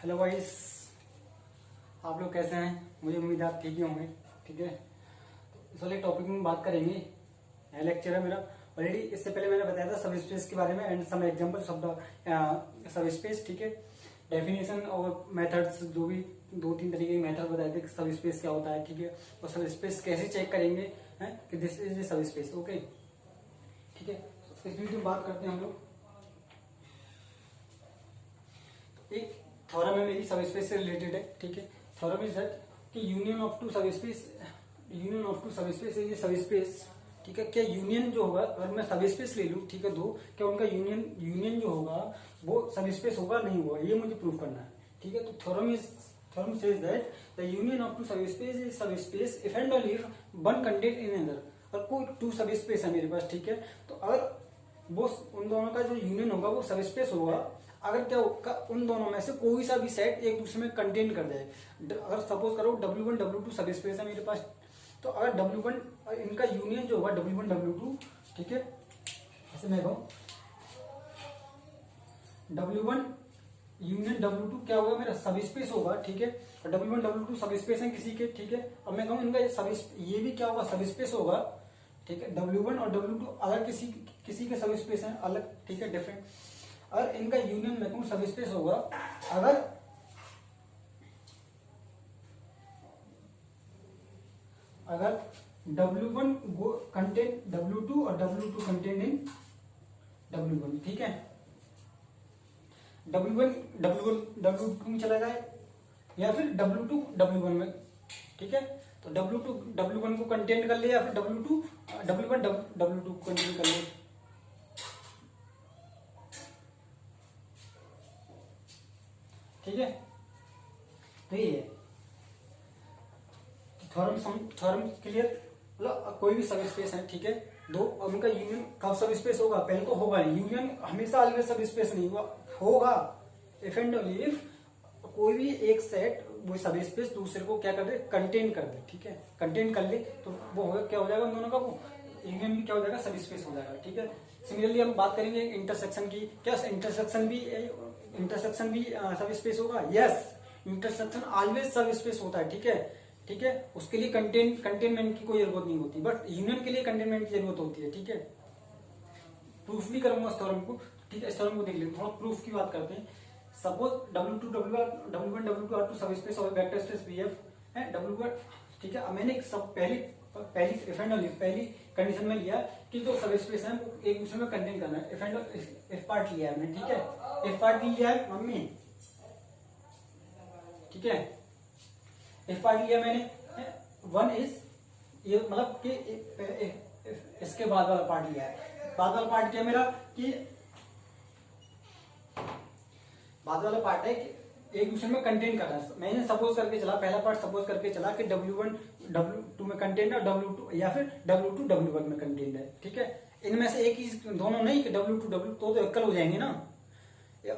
Hello guys, आप लोग कैसे हैं? मुझे उम्मीद है आप ठीक ही होंगे। ठीक है, इस वाले टॉपिक में बात करेंगे। यह लेक्चर है मेरा। ऑलरेडी इससे पहले मैंने बताया था सब स्पेस के बारे में एंड सम एग्जांपल शब्द सब स्पेस। ठीक है, डेफिनेशन और मेथड्स, जो भी 2-3 तरीके के मेथड बताए थे सब स्पेस क्या होता है। ठीक है, और सब स्पेस कैसे चेक करेंगे हैं कि दिस इज सब स्पेस। ओके, ठीक है, इस वीडियो में बात करते हैं हम लोग। एक थ्योरम है मेरी सब स्पेस से रिलेटेड है। ठीक है, थ्योरम इज दैट कि union of two subspace is सब स्पेस। ठीक है, क्या यूनियन जो होगा, अगर मैं सब स्पेस ले लूं, ठीक है, दो, क्या उनका यूनियन जो होगा वो सब स्पेस होगा नहीं होगा, ये मुझे प्रूव करना है। ठीक है, तो theorem says that the union of two subspace is subspace if and only if one contained in other. और कोई टू सब स्पेस है मेरे पास, ठीक है, तो अगर वो उन दोनों का जो यूनियन होगा वो सब स्पेस होगा अगर क्या होगा, उन दोनों में से कोई सा भी सेट एक दूसरे में कंटेन कर जाए। अगर सपोज करो W1 W2 सब स्पेस है मेरे पास, तो अगर W1 इनका यूनियन जो होगा W1 W2, ठीक है, ऐसे मैं कहूं W1 यूनियन W2 क्या होगा, मेरा सब स्पेस होगा। ठीक है, और W1 W2 सब स्पेस है किसी के। ठीक है, अब मैं कहूं इनका ये भी क्या होगा, सब स्पेस होगा। ठीक है, W1 और W2 अगर किसी के सब स्पेस है अलग, ठीक है, डिफरेंट, और इनका यूनियन मैं कहूं सब स्पेस होगा अगर W1 कंटेन W2 और W2 कंटेन इन W1। ठीक है, W2 में चला जाए या फिर W2 W1 में। ठीक है, तो W2 W1 को कंटेन कर ले या फिर W1 W2 को कंटेन कर ले। ठीक है, तो ये है थ्योरम क्लियर। मतलब कोई भी सब स्पेस है, ठीक है, दो, अब उनका यूनियन कब सब स्पेस होगा, पहले तो होगा नहीं, यूनियन हमेशा अलग सब स्पेस नहीं होगा इफ एंड ओनली इफ कोई भी एक सेट वो सब स्पेस दूसरे को क्या कर दे, कंटेन कर दे। ठीक है, कंटेन कर ले तो वो होगा, क्या हो जाएगा उन दोनों का, वो यूनियन भी क्या हो जाएगा, सब स्पेस हो जाएगा। ठीक है, सिमिलरली हम बात करेंगे इंटरसेक्शन की। क्या इंटरसेक्शन भी सब स्पेस होगा? यस, इंटरसेक्शन ऑलवेज सब स्पेस होता है। ठीक है, उसके लिए कंटेनमेंट की कोई जरूरत नहीं होती, बट यूनियन के लिए कंटेनमेंट की जरूरत होती है। ठीक है, प्रूफ भी करूंगा इस थ्योरम को। ठीक है, इस थ्योरम को देख लेते हैं, थोड़ा प्रूफ की बात करते हैं। Suppose W2 W1 W2 are two subspace और वेक्टर स्पेस VF है W1। ठीक है, अब मैंने सब पहली कंडीशन में लिया कि जो सब स्पेस है वो एक दूसरे में कंटेन करना है। इफ पार्ट लिया है मैंने। ठीक है, इफ पार्ट लिया है मम्मी। ठीक है, इफ पार्ट लिया मैंने, वन इज ये मतलब कि इसके बाद वाला पार्ट लिया है। बाद वाला पार्ट क्या मेरा, कि बाद वाला पार्ट है कि एक दूसरे में कंटेन करना है। मैंने सपोज करके चला, पहला पार्ट सपोज करके चला कि W1 W2 में कंटेन है, W2 या फिर W2 W1 में कंटेन है। ठीक है, इनमें से एक ही, दोनों नहीं कि W2 W तो इक्वल हो जाएंगे ना।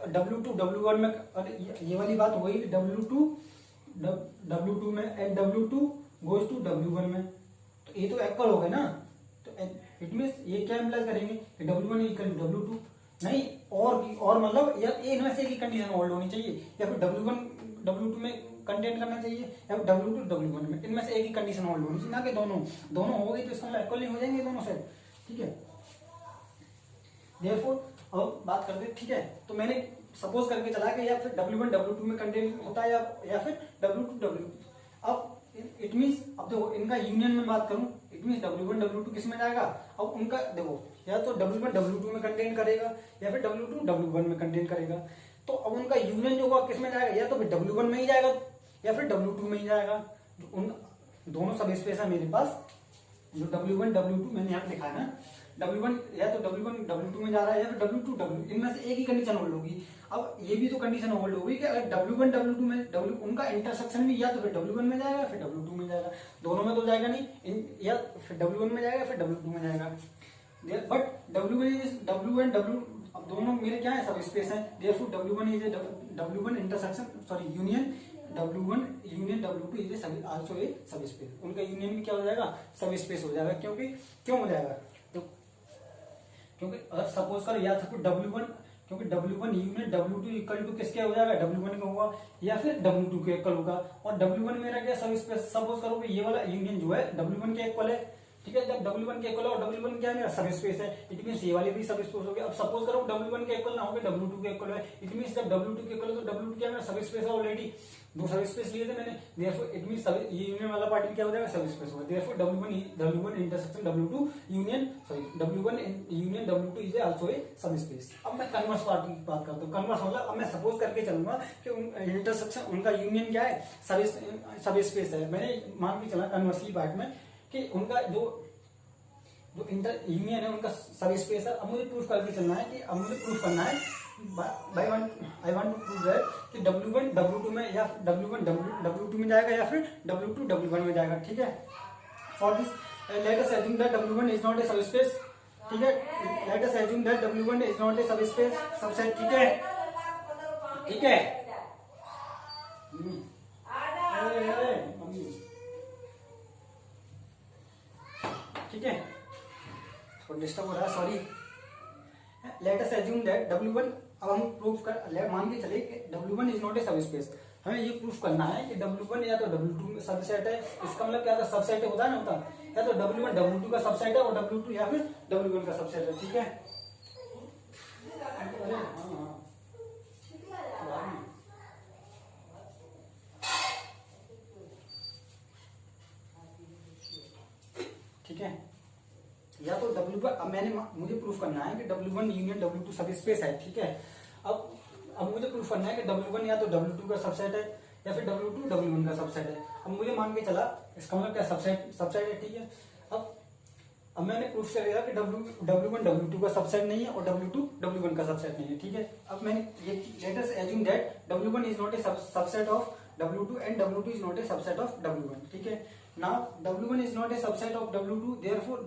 W2 W1 में, ये वाली बात हो गई W2 में and W2 goes to W1 में, तो ये तो इक्वल हो गए ना। तो इट मींस ये क्या इम्प्लाई करेंगे कि W1 इक्वल W2 नहीं, और मतलब या इनमें से एक ही कंडीशन होल्ड होनी चाहिए, या फिर W1 W2 में कंटेंट करना चाहिए या फिर W2 W1 में, इनमें से एक ही कंडीशन होल्ड होनी चाहिए, ना कि दोनों हो गई तो इसका मतलब इक्वल नहीं हो जाएंगे दोनों सेट। ठीक है, देयरफॉर अब बात करते हैं। ठीक है, तो मैंने सपोज करके चला कि या फिर W1 W2 में कंटेंट होता है या फिर W2 W। अब इट मींस, अब देखो इनका यूनियन में बात करूं, इट मींस W1 W2 किस में जाएगा। अब उनका देखो, या तो W1 W2 में कंटेन करेगा या फिर W2 W1 में कंटेन करेगा। तो अब उनका यूनियन जो होगा किस में जाएगा, या तो फिर W1 में ही जाएगा या फिर W2 में ही जाएगा। उन दोनों सब स्पेस है मेरे पास, जो W1 W2 मैंने यहाँ लिखा है ना, W1 या तो W1 W2 में जा रहा है या फिर W2 W, इनमें से एक ही कंडीशन होल्ड होगी। अब ये भी तो कंडीशन होल्ड होगी कि अगर W1 W2 में उनका इंटरसेक्शन भी या तो फिर W1 में जाएगा फिर W2 में जाएगा, दोनों में तो जाएगा नहीं, या फिर W1 में जाएगा फिर W2 में जाएगा। बट W1 W, अब दोनों मेरे क्या है, सब स्पेस है। Therefore W1 intersection sorry union W1 union W2 is also a सब स्पेस। उनका यूनियन भी क्या हो जाएगा, सब स्पेस हो जाएगा। क्यों हो जाएगा, तो क्योंकि अगर सपोज करो या तो W1 क्योंकि W1 union W2 equal to किसके हो जाएगा, W1 का होगा या फिर W2 के इक्वल होगा। और W1 मेरा क्या सब स्पेस, सपोज करो कि ये वाला यूनियन जो है W1 के इक्वल है, ठीक है। जब W1 के इक्वल है और W1 क्या है मेरा सब स्पेस है, इट मींस ये वाले भी सब स्पेस हो गया। अब सपोज करो W1 के इक्वल ना हो के W2 के इक्वल है, इट मींस जब W2 के इक्वल है तो W2 क्या है मेरा सब स्पेस है ऑलरेडी, दो सब स्पेस लिए थे मैंने, देयरफॉर इट मींस ये यूनियन वाला पार्ट क्या हो जाएगा, सब स्पेस होगा। Therefore W1 intersection W2 union W1 union W2 is also a सब स्पेस। अब मैं कन्वर्स पार्ट की बात करता हूँ। कन्वर्स मतलब अब मैं सपोज करके चलूंगा कि इंटरसेक्शन उनका यूनियन क्या है, सब स्पेस है। मैंने मान के चला कन्वर्सली पार्ट में कि उनका जो इंटर यूनियन है उनका सब स्पेस है। अब मुझे प्रूफ करके चलना है कि अब मुझे प्रूफ करना है I want to prove that कि W1 W2 में या W1 W2 में जाएगा या फिर W2 W1 में जाएगा, ठीक है। For this let us assume that W1 is not ए सब स्पेस, ठीक है। Late us assume that W1 is not ए सब स्पेस सबसेट, ठीक है, ठीक है। ठीक है, थोड़ा डिस्टर्ब हो रहा है, sorry. Late us assume that W1, अब हम प्रूफ कर मान के चले कि W1 इज नॉट ए सब स्पेस। हमें ये प्रूफ करना है कि W1 या तो W2 में सबसेट है, इसका मतलब क्या था, सबसेट होता है ना, होता या तो W1 W2 का सबसेट है और W2 या फिर W1 का सबसेट है, ठीक है। ठीक है, या तो W1, अब मुझे प्रूफ करना है कि W1 यूनियन W2 सब स्पेस है, ठीक है। अब मुझे प्रूफ करना है कि W1 या तो W2 का सबसेट है या फिर W2 W1 का सबसेट है। अब मुझे मान के चला इसका मतलब क्या, सबसेट है, ठीक है। अब मैंने प्रूफ कर दिया कि W1 W2 का सबसेट नहीं है और W2 W1 का सबसेट नहीं है, ठीक है। अब मैंने ये let us assume that W1 is not a subset of W2 and W2 is not a subset of W1, ठीक है। Now W1 is not a subset of W2, therefore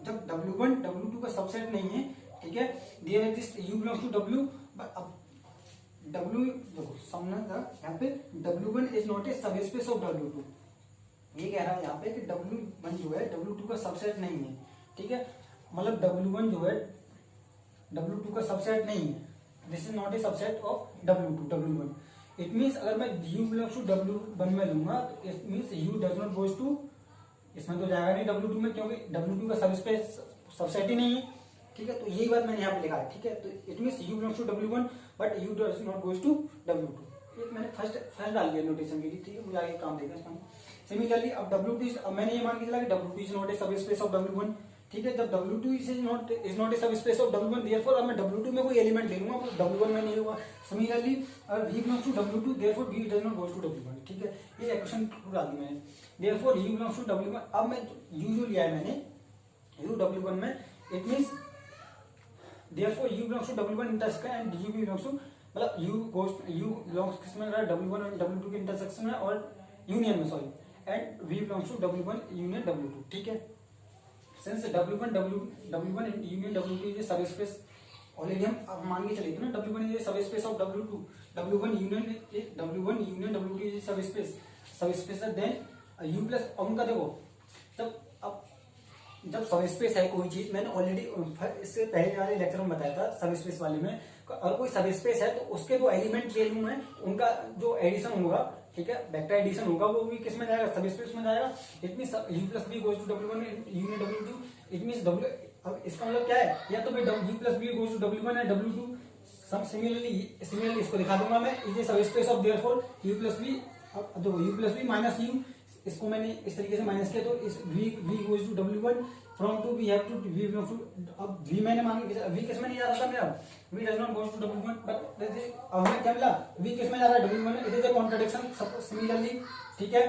जब W1 W2 का सबसेट नहीं है, ठीक है, there exist U belongs to W। अब W देखो सामने था यहाँ पे W1 is not A subspace of W2, ये कह रहा है यहाँ पे कि W1 जो है W2 का सबसेट नहीं है, ठीक है। मतलब W1 जो है W2 का सबसेट नहीं है, this is not a subset of W2 W1। It means अगर मैं U बिलोंग्स टू W1 में लूंगा तो it means U does not goes to, इसमें तो जाएगा नहीं W2 में, क्योंकि W2 का सबस्पेस सबसेट ही नहीं है, ठीक है। तो यही बात मैंने यहाँ पे लिखा है, ठीक है। तो it means U belongs to W1 but U does not goes to W2। एक मैंने फर्स्ट डाल दिया नोटेशन के लिए, ठीक है, मुझे आगे काम देगा इसमें। सिमिलरली अब W2 अब मैंने ये मान के चला कि W2 is not A subspace of W1, ठीक है। जब W2 is not A subspace of W1, therefore अब मैं W2 में कोई एलिमेंट ले लूंगा तो W1 में नहीं होगा। सिमिलरली अगर V belongs to W2, therefore V does not goes to W1, ठीक है। ये इक्वेशन डाल दी मैंने, therefore U belongs to W1। अब मैं U जो लिया है मैंने U W1 में, it means therefore U belongs to W1 intersection and U belongs to, मतलब U बिलोंग्स किसमें रहा, W1 और W2 के इंटरसेक्शन में और यूनियन में, sorry, and V belongs to W1 union W2, ठीक है। Since W1 union W2 is a सब स्पेस, ऑलरेडी हम मान के चले थे ना, W1 is a subspace of W2, W1 union W2 is a सब स्पेस है, देन U प्लस उनका देखो जब सब स्पेस है कोई चीज, मैंने ऑलरेडी इससे पहले वाले लेक्चर में बताया था सब स्पेस वाले में, अगर कोई सब स्पेस है तो उसके जो एलिमेंट ले लूं मैं, उनका जो एडिशन होगा, ठीक है, वेक्टर एडिशन होगा, वो भी किस में जाएगा, सब स्पेस में जाएगा। It means U plus B goes to W1 union W2, it means W। अब इसका मतलब क्या है, या तो मैं U plus B goes to W1 है W2, सब सिमिलरली इसको दिखा दूंगा मैं, is a subspace of, therefore U plus B, अब देखो U plus B minus U, इसको मैंने इस तरीके से माइनस किया तो इस V goes to W1 from two we have to V belongs to, अब V मैंने मान के V किस में नहीं जा रहा था मेरा, V does not goes to W1, but अब हमें क्या मिला, V किस में जा रहा है W1, it is a contradiction similarly, ठीक है।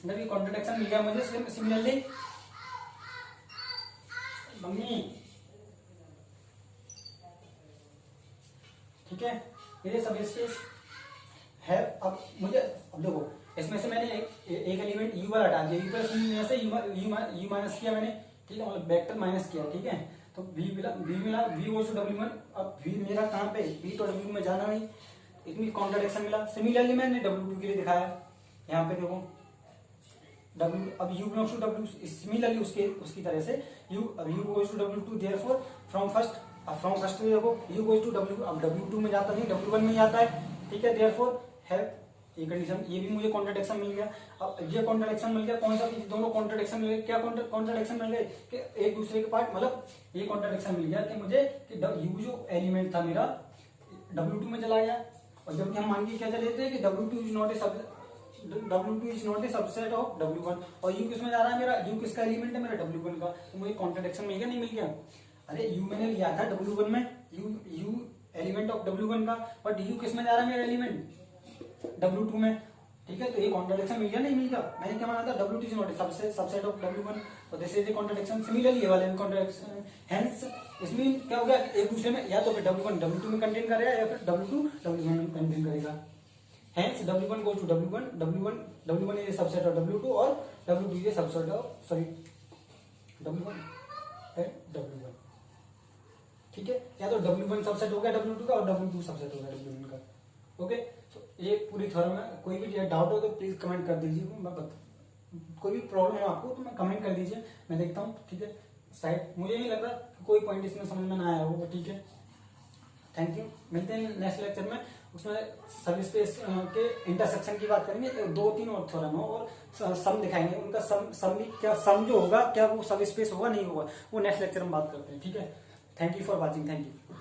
जब ये कॉन्ट्रडिक्शन मिल गया मुझे सिमिलरली, मम्मी, ठीक है, ये सब स्पेस है। अब मुझे अब देखो इसमें से मैंने एक एलिमेंट U वाला हटा दिया, U प्लस में से U माइनस किया मैंने, ठीक है, मतलब वेक्टर माइनस किया, ठीक है। तो V मिला V गोज टू W1, अब V मेरा कहाँ पे, V तो W में जाना नहीं, इतनी कॉन्ट्रडिक्शन मिला। सिमिलरली मैंने W2 के लिए दिखाया, यहाँ पे देखो W, अब U belongs to W, similarly उसकी तरह से U goes to W2, therefore from first अब फ्रॉम फर्स्ट में देखो u गोज टू w, अब w2 में जाता नहीं, w1 में ही आता है, ठीक है। देयरफॉर है ये कंडीशन, ये भी मुझे कॉन्ट्रडिक्शन मिल गया। अब ये कॉन्ट्रडिक्शन मिल गया, कौन सा, दोनों कॉन्ट्रडिक्शन मिल गए। क्या कॉन्ट्रडिक्शन मिल गए कि एक दूसरे के पार्ट, मतलब ये कॉन्ट्रडिक्शन मिल गया कि मुझे कि u जो एलिमेंट था मेरा w2 में चला गया, और जबकि हम मान के क्या चले थे कि w2 is not a subset of w1, और u किसमें जा रहा है मेरा, u किसका एलिमेंट है मेरा w1 का, तो मुझे कॉन्ट्रडिक्शन मिल गया नहीं मिल गया। अरे u मैंने लिया था w1 में, u एलिमेंट ऑफ w1 का, बट u किसमें जा रहा है मेरा एलिमेंट w2 में, ठीक है। तो ये कॉन्ट्रडिक्शन मिल गया नहीं मिल गया। मैंने क्या माना था w2 is not a subset of w1, तो this is a contradiction. Similarly ये वाले कॉन्ट्रडिक्शन, हेंस इसमें क्या हो गया, एक दूसरे में या तो फिर w1 w2 में कंटेन करेगा या फिर w2 w1 में कंटेन करेगा। Hence W1 goes to W1 is a subset of W2 और W2 is a subset of W1 and W1, ठीक है। या तो W1 सबसेट हो गया W2 का और W2 सबसेट हो गया W1 का, ओके। तो ये पूरी थ्योरम है। कोई भी डाउट हो तो प्लीज कमेंट कर दीजिए, मैं कोई भी प्रॉब्लम हो आपको तो मैं कमेंट कर दीजिए, मैं देखता हूँ, ठीक है। शायद मुझे नहीं लग रहा कि कोई पॉइंट इसमें समझ में ना आया होगा, ठीक है। थैंक यू, मिलते हैं नेक्स्ट लेक्चर में, उसमें सब स्पेस के इंटरसेक्शन की बात करेंगे, 2-3 और थ्योरम हो और सम दिखाएंगे, उनका सम भी क्या, सम जो होगा क्या वो सब स्पेस होगा नहीं होगा, वो नेक्स्ट लेक्चर में बात करते हैं, ठीक है। Thank you for watching, thank you.